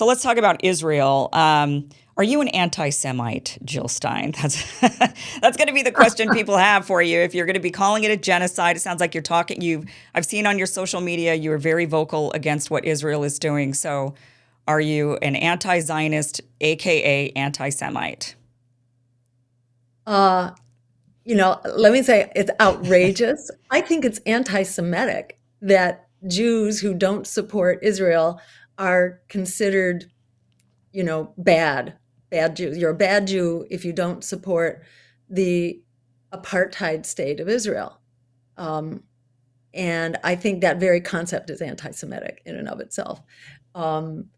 So let's talk about Israel. Are you an anti-Semite, Jill Stein? That's going to be the question people have for you. If you're going to be calling it a genocide, it sounds like you're talking. I've seen on your social media you are very vocal against what Israel is doing. So, are you an anti-Zionist, aka anti-Semite? Let me say it's outrageous. I think it's anti-Semitic that Jews who don't support Israel are considered, bad Jews. You're a bad Jew if you don't support the apartheid state of Israel. Um, and I think that very concept is anti-Semitic in and of itself. Um,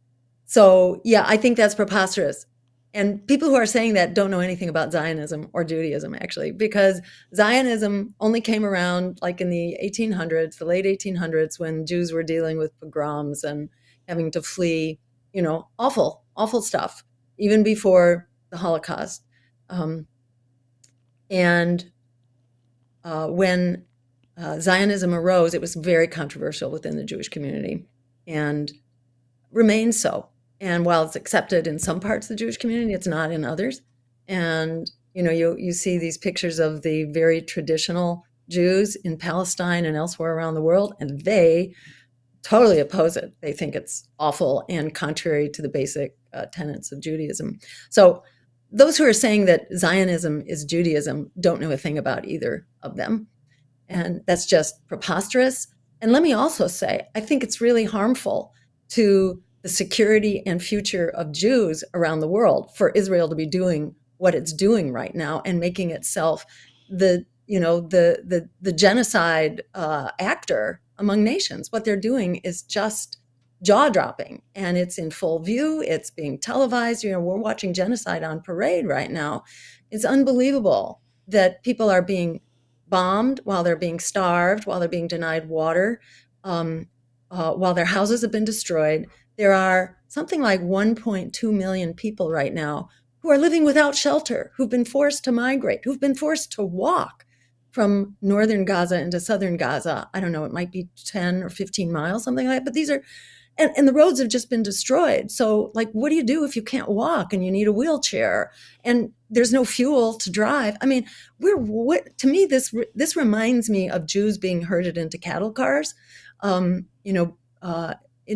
so, yeah, I think that's preposterous. And people who are saying that don't know anything about Zionism or Judaism, actually, because Zionism only came around like in the 1800s, the late 1800s, when Jews were dealing with pogroms and having to flee, awful, awful stuff, even before the Holocaust. Um, and when Zionism arose, it was very controversial within the Jewish community and remains so. And while it's accepted in some parts of the Jewish community, it's not in others. And you see these pictures of the very traditional Jews in Palestine and elsewhere around the world, and they totally oppose it. They think it's awful and contrary to the basic tenets of Judaism. So those who are saying that Zionism is Judaism don't know a thing about either of them. And that's just preposterous. And let me also say, I think it's really harmful to the security and future of Jews around the world for Israel to be doing what it's doing right now and making itself the genocide actor among nations. What they're doing is just jaw-dropping, and it's in full view. It's being televised. We're watching genocide on parade right now. It's unbelievable that people are being bombed while they're being starved, while they're being denied water, while their houses have been destroyed. There are something like 1.2 million people right now who are living without shelter, who've been forced to migrate, who've been forced to walk from northern Gaza into southern Gaza. I don't know, it might be 10 or 15 miles, something like that. But these are, and the roads have just been destroyed. So, like, what do you do if you can't walk and you need a wheelchair and there's no fuel to drive? I mean, to me, this reminds me of Jews being herded into cattle cars,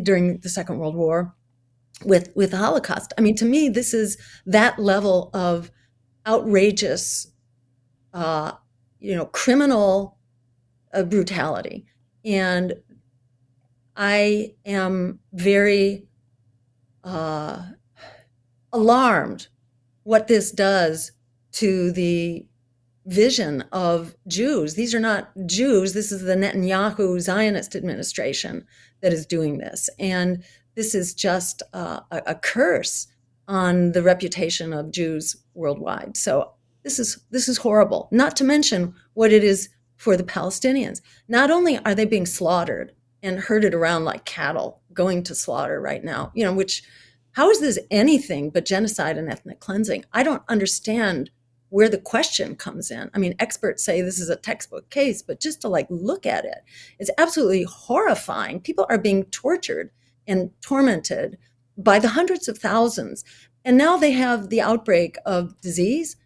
during the Second World War with the Holocaust. I mean, to me, this is that level of outrageous, criminal brutality. And I am very alarmed what this does to the vision of Jews. These are not Jews. This is the Netanyahu Zionist administration that is doing this. And this is just a curse on the reputation of Jews worldwide. So this is horrible, not to mention what it is for the Palestinians. Not only are they being slaughtered and herded around like cattle, going to slaughter right now, how is this anything but genocide and ethnic cleansing? I don't understand where the question comes in. I mean, experts say this is a textbook case, but just to look at it, it's absolutely horrifying. People are being tortured and tormented by the hundreds of thousands. And now they have the outbreak of disease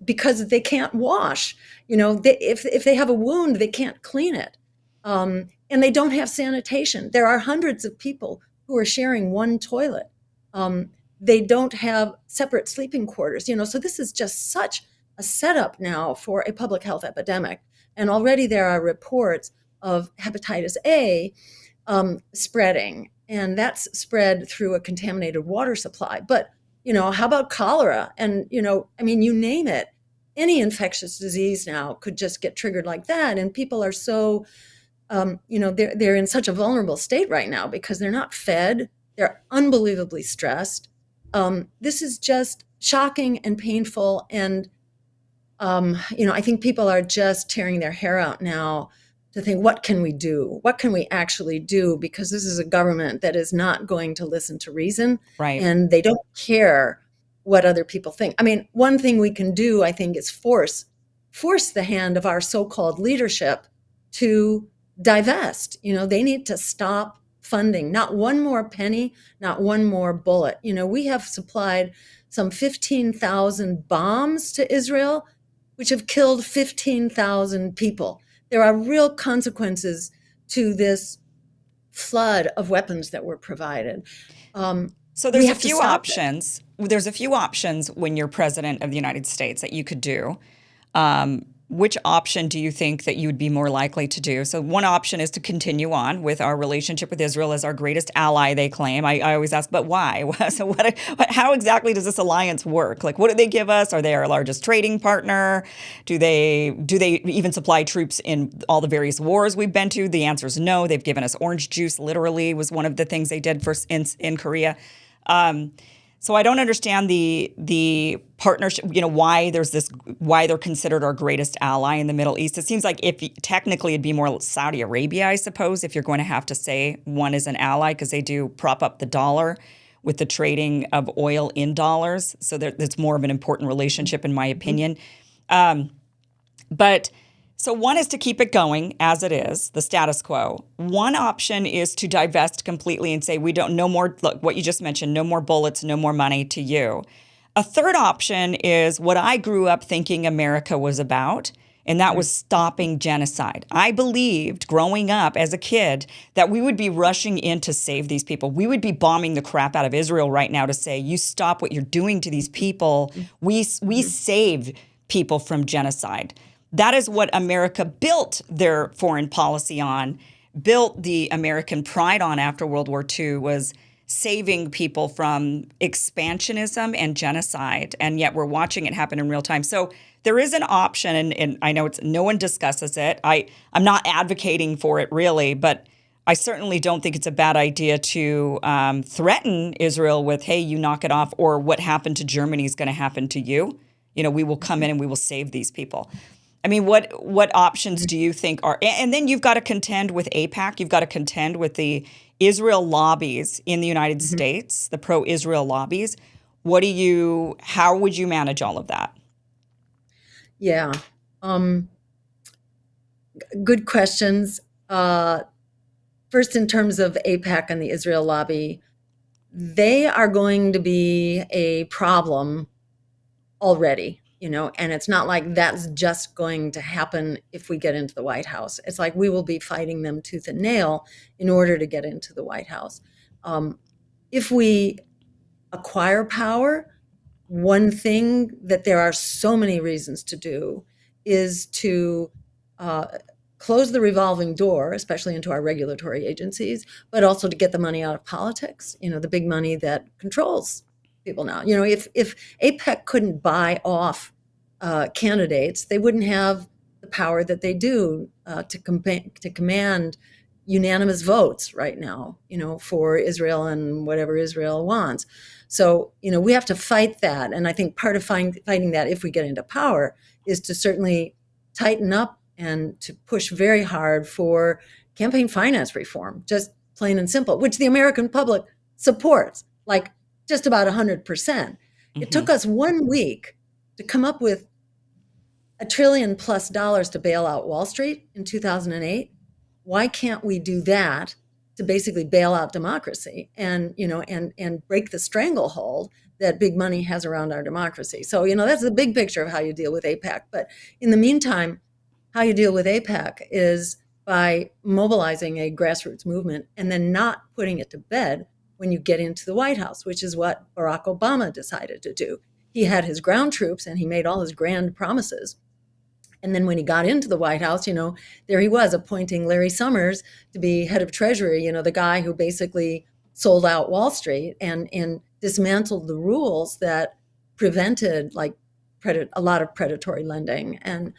because they can't wash. If they have a wound, they can't clean it. And they don't have sanitation. There are hundreds of people who are sharing one toilet. They don't have separate sleeping quarters, so this is just such a setup now for a public health epidemic. And already there are reports of hepatitis A spreading, and that's spread through a contaminated water supply. But, how about cholera? And, you name it. Any infectious disease now could just get triggered like that. And people are so, they're in such a vulnerable state right now because they're not fed. They're unbelievably stressed. This is just shocking and painful. And, I think people are just tearing their hair out now to think, what can we do? What can we actually do? Because this is a government that is not going to listen to reason. Right. And they don't care what other people think. I mean, one thing we can do, I think, is force the hand of our so-called leadership to divest. They need to stop funding, not one more penny, not one more bullet. We have supplied some 15,000 bombs to Israel, which have killed 15,000 people. There are real consequences to this flood of weapons that were provided. So We there's a have to few stop it. options. There's a few options when you're president of the United States that you could do. Which option do you think that you would be more likely to do? So one option is to continue on with our relationship with Israel as our greatest ally, they claim. I always ask, but why? So how exactly does this alliance work? Like, what do they give us? Are they our largest trading partner? Do they even supply troops in all the various wars we've been to? The answer is no. They've given us orange juice, literally, was one of the things they did for in Korea. So I don't understand the partnership, why they're considered our greatest ally in the Middle East. It seems like technically it'd be more Saudi Arabia, I suppose, if you're going to have to say one is an ally, because they do prop up the dollar with the trading of oil in dollars. So that's more of an important relationship, in my opinion. But so one is to keep it going as it is, the status quo. One option is to divest completely and say, no more, look, what you just mentioned, no more bullets, no more money to you. A third option is what I grew up thinking America was about, and that was stopping genocide. I believed growing up as a kid that we would be rushing in to save these people. We would be bombing the crap out of Israel right now to say, you stop what you're doing to these people. We save people from genocide. That is what America built their foreign policy on, built the American pride on after World War II, was saving people from expansionism and genocide. And yet we're watching it happen in real time. So there is an option, and I know no one discusses it. I'm not advocating for it really, but I certainly don't think it's a bad idea to threaten Israel with, hey, you knock it off, or what happened to Germany is going to happen to you. We will come in and we will save these people. I mean, what options do you think are? And then you've got to contend with AIPAC. You've got to contend with the Israel lobbies in the United States, the pro-Israel lobbies. How would you manage all of that? Yeah. Good questions. First, in terms of AIPAC and the Israel lobby, they are going to be a problem already, and it's not like that's just going to happen if we get into the White House. It's like we will be fighting them tooth and nail in order to get into the White House. If we acquire power, one thing that there are so many reasons to do is to close the revolving door, especially into our regulatory agencies, but also to get the money out of politics, the big money that controls people now. If AIPAC couldn't buy off candidates, they wouldn't have the power that they do to command unanimous votes right now, for Israel and whatever Israel wants. So, we have to fight that. And I think part of fighting that, if we get into power, is to certainly tighten up and to push very hard for campaign finance reform, just plain and simple, which the American public supports, like just about 100%. It took us 1 week to come up with $1 trillion+ to bail out Wall Street in 2008. Why can't we do that to basically bail out democracy and break the stranglehold that big money has around our democracy? So, that's the big picture of how you deal with AIPAC. But in the meantime, how you deal with AIPAC is by mobilizing a grassroots movement and then not putting it to bed when you get into the White House, which is what Barack Obama decided to do. He had his ground troops and he made all his grand promises. And then when he got into the White House, there he was appointing Larry Summers to be head of Treasury, the guy who basically sold out Wall Street and dismantled the rules that prevented a lot of predatory lending. And,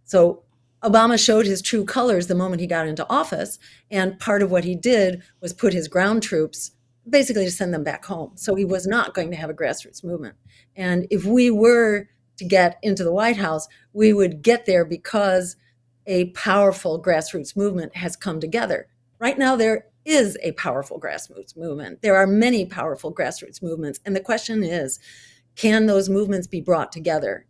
so Obama showed his true colors the moment he got into office. And part of what he did was put his ground troops basically to send them back home. So he was not going to have a grassroots movement. And if we were to get into the White House, we would get there because a powerful grassroots movement has come together. Right now, there is a powerful grassroots movement. There are many powerful grassroots movements. And the question is, can those movements be brought together?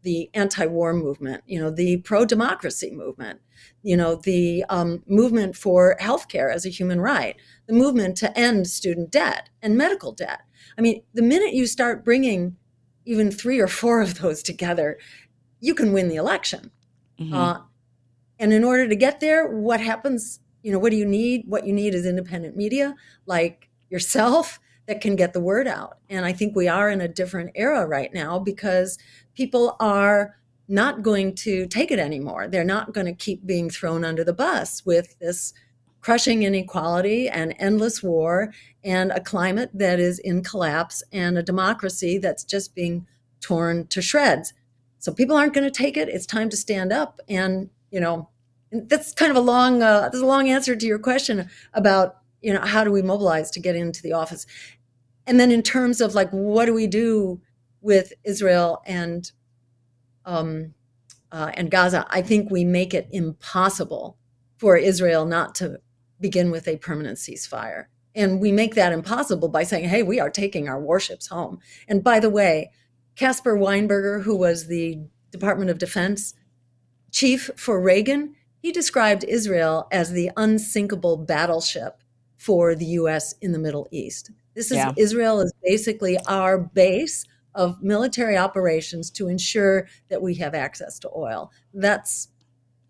the anti-war movement, the pro-democracy movement, the movement for healthcare as a human right, the movement to end student debt and medical debt. I mean, the minute you start bringing even 3 or 4 of those together, you can win the election. Mm-hmm. And in order to get there, what happens? What do you need? What you need is independent media like yourself that can get the word out. And I think we are in a different era right now because people are not going to take it anymore. They're not going to keep being thrown under the bus with this crushing inequality and endless war and a climate that is in collapse and a democracy that's just being torn to shreds. So people aren't going to take it. It's time to stand up. And, that's kind of a long answer to your question about, how do we mobilize to get into the office? And then in terms of like, what do we do with Israel and Gaza? I think we make it impossible for Israel not to begin with a permanent ceasefire. And we make that impossible by saying, hey, we are taking our warships home. And by the way, Caspar Weinberger, who was the Department of Defense chief for Reagan, he described Israel as the unsinkable battleship for the U.S. in the Middle East. Israel is basically our base of military operations to ensure that we have access to oil.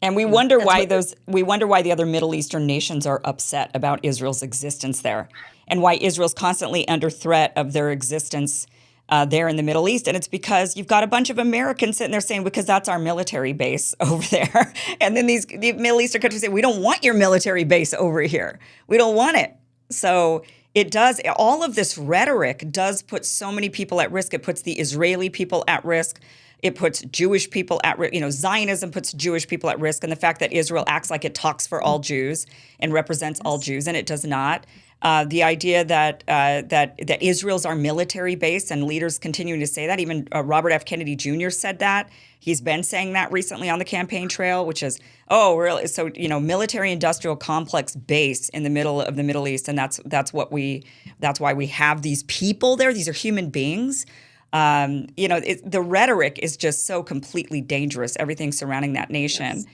And we wonder why the other Middle Eastern nations are upset about Israel's existence there, and why Israel's constantly under threat of their existence there in the Middle East. And it's because you've got a bunch of Americans sitting there saying, because that's our military base over there. And then the Middle Eastern countries say, we don't want your military base over here. We don't want it. So it does. All of this rhetoric does put so many people at risk. It puts the Israeli people at risk. It puts Jewish people at risk. Zionism puts Jewish people at risk. And the fact that Israel acts like it talks for all Jews and represents all Jews, and it does not. The idea that Israel's our military base, and leaders continuing to say that. Even Robert F. Kennedy Jr. said that. He's been saying that recently on the campaign trail, which is, really? So, military industrial complex base in the middle of the Middle East. And that's why we have these people there. These are human beings. The rhetoric is just so completely dangerous, everything surrounding that nation. Yes.